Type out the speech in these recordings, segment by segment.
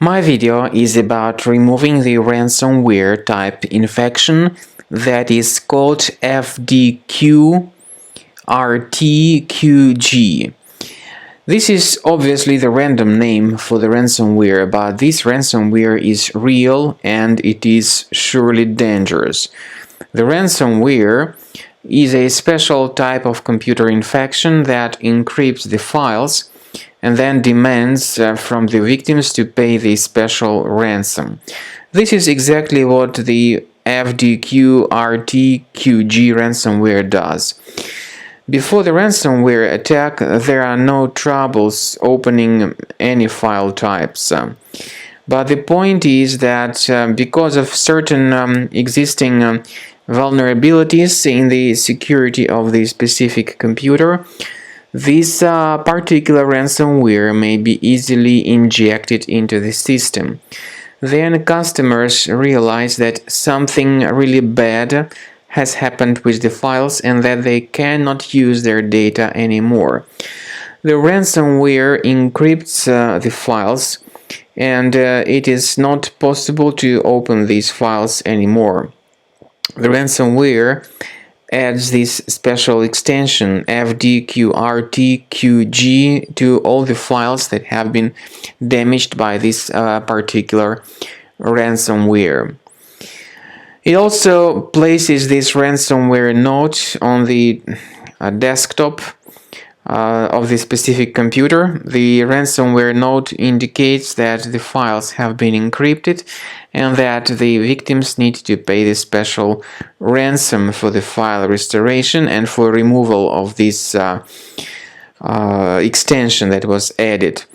My video is about removing the ransomware type infection that is called Fdqrtqg. This is obviously the random name for the ransomware, but this ransomware is real and it is surely dangerous. The ransomware is a special type of computer infection that encrypts the files and then demands from the victims to pay the special ransom. This is exactly what the Fdqrtqg ransomware does. Before the ransomware attack, there are no troubles opening any file types. But the point is that because of certain existing vulnerabilities in the security of the specific computer, this particular ransomware may be easily injected into the system. Then customers realize that something really bad has happened with the files and that they cannot use their data anymore. The ransomware encrypts the files and it is not possible to open these files anymore. The ransomware adds this special extension Fdqrtqg to all the files that have been damaged by this particular ransomware. It also places this ransomware note on the desktop of the specific computer. The ransomware note indicates that the files have been encrypted and that the victims need to pay the special ransom for the file restoration and for removal of this extension that was added.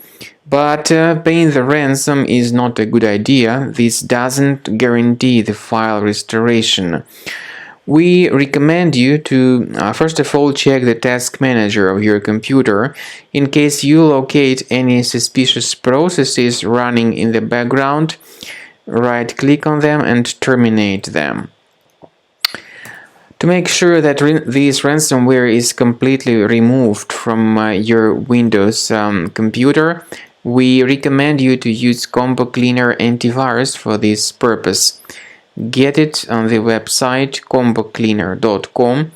But paying the ransom is not a good idea. This doesn't guarantee the file restoration. We recommend you to first of all check the task manager of your computer in case you locate any suspicious processes running in the background. Right-click on them and terminate them. To make sure that this ransomware is completely removed from your Windows computer, we recommend you to use Combo Cleaner antivirus for this purpose. Get it on the website combocleaner.com.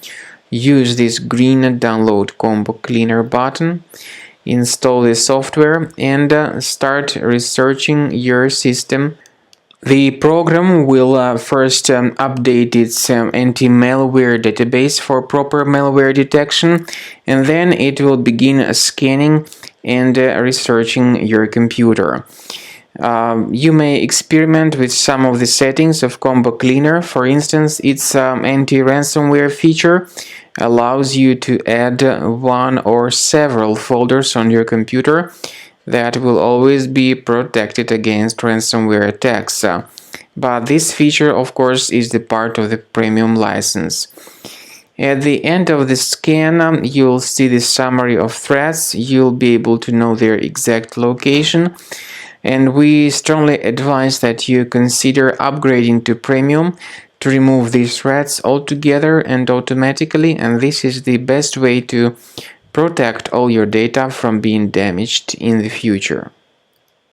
Use this green download Combo Cleaner button, install the software and start researching your system. The program will first update its anti-malware database for proper malware detection, and then it will begin scanning and researching your computer. You may experiment with some of the settings of Combo Cleaner. For instance, its anti-ransomware feature allows you to add one or several folders on your computer that will always be protected against ransomware attacks. But this feature, of course, is the part of the premium license. At the end of the scan, you'll see the summary of threats. You'll be able to know their exact location. And we strongly advise that you consider upgrading to premium to remove these threats altogether and automatically. And this is the best way to protect all your data from being damaged in the future.